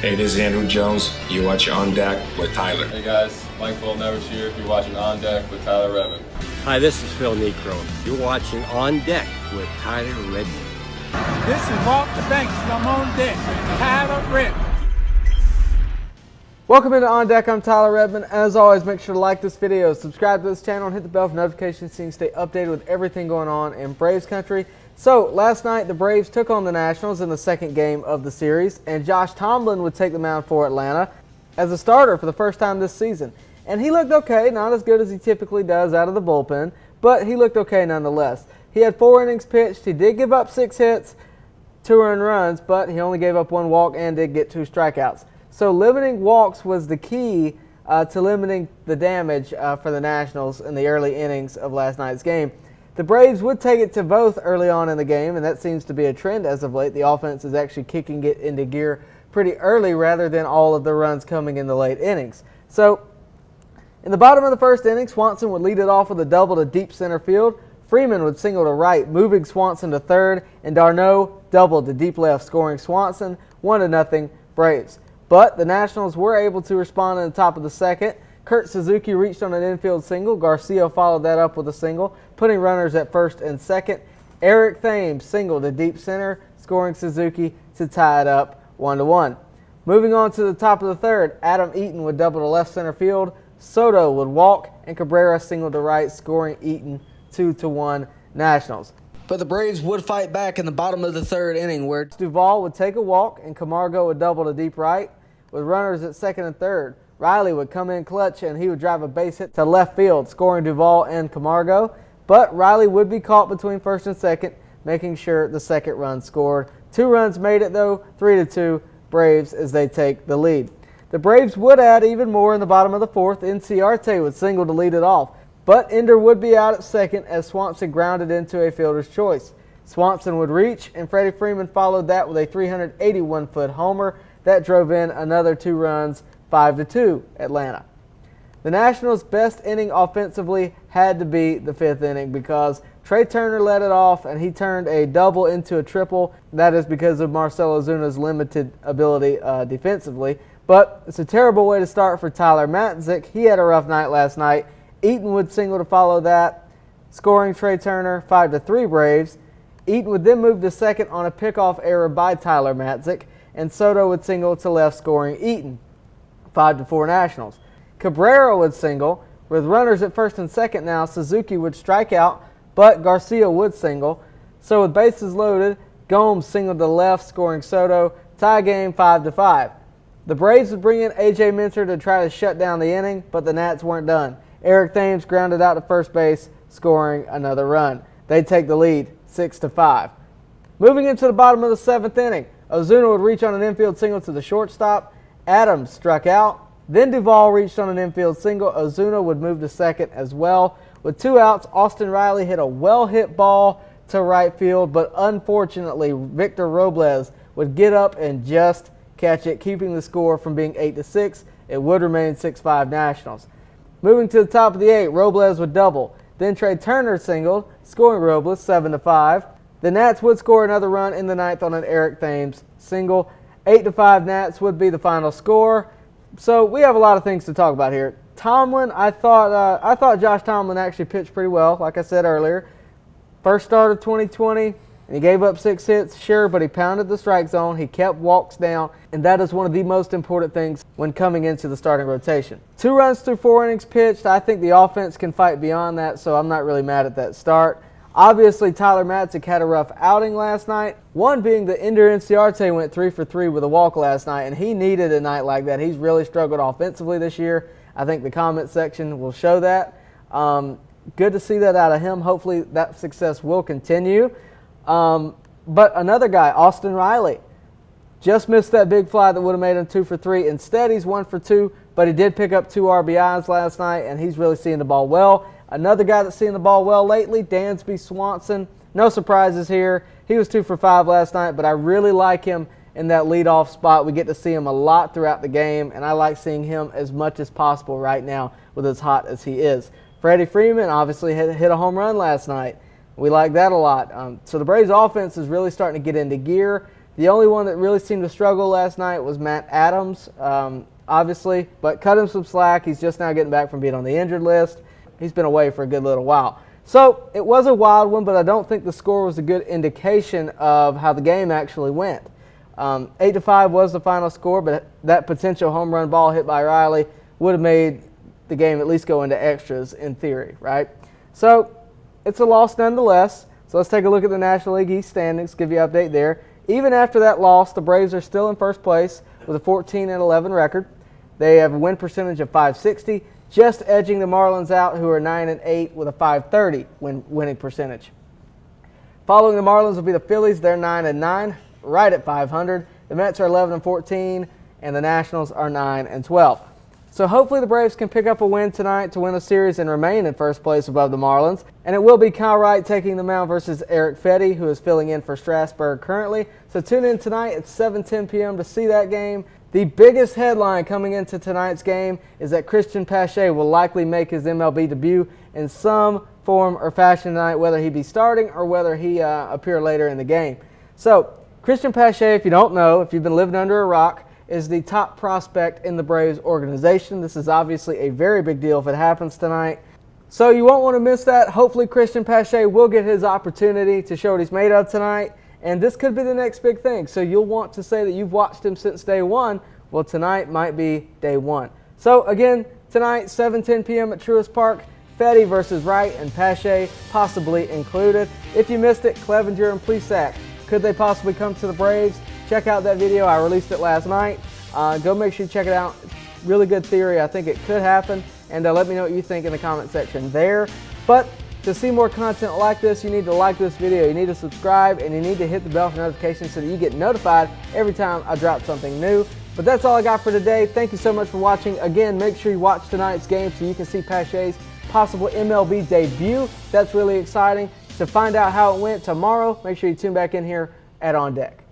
Hey, this is Andrew Jones. You watch On Deck with Tyler. Hey guys, Mike Fullnever's here. You're watching On Deck with Tyler Redmond. Hi, this is Phil Necro. You're watching On Deck with Tyler Redmond. This is Walk the Banks. I'm on deck. Tyler Redmond. Welcome into On Deck. I'm Tyler Redmond. As always, make sure to like this video, subscribe to this channel, and hit the bell for notifications so you can stay updated with everything going on in Braves country. So, last night the Braves took on the Nationals in the second game of the series, and Josh Tomlin would take the mound for Atlanta as a starter for the first time this season. And he looked okay, not as good as he typically does out of the bullpen, but he looked okay nonetheless. He had 4 innings pitched. He did give up 6 hits, 2 earned runs, but he only gave up 1 walk and did get 2 strikeouts. So limiting walks was the key to limiting the damage for the Nationals in the early innings of last night's game. The Braves would take it to both early on in the game, and that seems to be a trend as of late. The offense is actually kicking it into gear pretty early rather than all of the runs coming in the late innings. So in the bottom of the first inning, Swanson would lead it off with a double to deep center field. Freeman would single to right, moving Swanson to third, and Darno doubled to deep left, scoring Swanson 1-0 Braves. But the Nationals were able to respond in the top of the second. Kurt Suzuki reached on an infield single. Garcia followed that up with a single, putting runners at first and second. Eric Thames singled to deep center, scoring Suzuki to tie it up 1-1. Moving on to the top of the third, Adam Eaton would double to left center field. Soto would walk, and Cabrera singled to right, scoring Eaton 2-1 Nationals. But the Braves would fight back in the bottom of the third inning, where Duvall would take a walk and Camargo would double to deep right. With runners at second and third, Riley would come in clutch and he would drive a base hit to left field, scoring Duvall and Camargo. But Riley would be caught between first and second, making sure the second run scored. 2 runs made it though, 3-2 Braves as they take the lead. The Braves would add even more in the bottom of the fourth. Inciarte would single to lead it off. But Ender would be out at second as Swanson grounded into a fielder's choice. Swanson would reach, and Freddie Freeman followed that with a 381-foot homer. That drove in another 2 runs, 5-2 Atlanta. The Nationals' best inning offensively had to be the 5th inning because Trey Turner led it off and he turned a double into a triple. That is because of Marcell Ozuna's limited ability defensively. But it's a terrible way to start for Tyler Matson. He had a rough night last night. Eaton would single to follow that, scoring Trey Turner 5-3 Braves. Eaton would then move to second on a pickoff error by Tyler Matson, and Soto would single to left, scoring Eaton 5-4 Nationals. Cabrera would single. With runners at first and second now, Suzuki would strike out, but Garcia would single. So with bases loaded, Gomes singled to left, scoring Soto, tie game 5-5. The Braves would bring in A.J. Minter to try to shut down the inning, but the Nats weren't done. Eric Thames grounded out to first base, scoring another run. They take the lead 6-5. Moving into the bottom of the 7th inning, Ozuna would reach on an infield single to the shortstop. Adams struck out. Then Duvall reached on an infield single. Ozuna would move to second as well. With 2 outs, Austin Riley hit a well-hit ball to right field, but unfortunately, Victor Robles would get up and just catch it, keeping the score from being 8-6. It would remain 6-5 Nationals. Moving to the top of the 8th, Robles would double. Then Trey Turner singled, scoring Robles 7-5. The Nats would score another run in the 9th on an Eric Thames single. 8-5 Nats would be the final score. So we have a lot of things to talk about here. Tomlin, I thought Josh Tomlin actually pitched pretty well, like I said earlier. First start of 2020, and he gave up 6 hits, sure, but he pounded the strike zone. He kept walks down, and that is one of the most important things when coming into the starting rotation. 2 runs through 4 innings pitched. I think the offense can fight beyond that, so I'm not really mad at that start. Obviously, Tyler Matson had a rough outing last night. One being that Ender Inciarte went 3 for 3 with a walk last night, and he needed a night like that. He's really struggled offensively this year. I think the comment section will show that. Good to see that out of him. Hopefully that success will continue. But another guy, Austin Riley, just missed that big fly that would have made him 2 for 3. Instead, he's 1 for 2, but he did pick up 2 RBIs last night, and he's really seeing the ball well. Another guy that's seeing the ball well lately, Dansby Swanson. No surprises here. He was 2 for 5 last night, but I really like him in that leadoff spot. We get to see him a lot throughout the game, and I like seeing him as much as possible right now with as hot as he is. Freddie Freeman obviously hit a home run last night. We like that a lot. So the Braves offense is really starting to get into gear. The only one that really seemed to struggle last night was Matt Adams, obviously, but cut him some slack. He's just now getting back from being on the injured list. He's been away for a good little while. So it was a wild one, but I don't think the score was a good indication of how the game actually went. 8-5 was the final score, but that potential home run ball hit by Riley would have made the game at least go into extras in theory, right? So it's a loss nonetheless. So let's take a look at the National League East standings, give you an update there. Even after that loss, the Braves are still in first place with a 14-11 record. They have a win percentage of .560, just edging the Marlins out, who are 9-8 with a .530 winning percentage. Following the Marlins will be the Phillies. They're 9-9, right at .500. The Mets are 11-14, and the Nationals are 9-12. So hopefully the Braves can pick up a win tonight to win a series and remain in first place above the Marlins. And it will be Kyle Wright taking the mound versus Eric Fetty, who is filling in for Strasburg currently. So tune in tonight at 7:10 p.m. to see that game. The biggest headline coming into tonight's game is that Cristian Pache will likely make his MLB debut in some form or fashion tonight, whether he be starting or whether he appear later in the game. So Cristian Pache, if you don't know, if you've been living under a rock, is the top prospect in the Braves organization. This is obviously a very big deal if it happens tonight. So you won't want to miss that. Hopefully Cristian Pache will get his opportunity to show what he's made of tonight. And this could be the next big thing. So you'll want to say that you've watched him since day one. Well, tonight might be day one. So again, tonight, 7:10 p.m. at Truist Park, Fetty versus Wright and Pache possibly included. If you missed it, Clevenger and Plesac, could they possibly come to the Braves? Check out that video. I released it last night. Go make sure you check it out. Really good theory. I think it could happen. And let me know what you think in the comment section there. But to see more content like this, you need to like this video. You need to subscribe, and you need to hit the bell for notifications so that you get notified every time I drop something new. But that's all I got for today. Thank you so much for watching. Again, make sure you watch tonight's game so you can see Pache's possible MLB debut. That's really exciting. To find out how it went tomorrow, make sure you tune back in here at On Deck.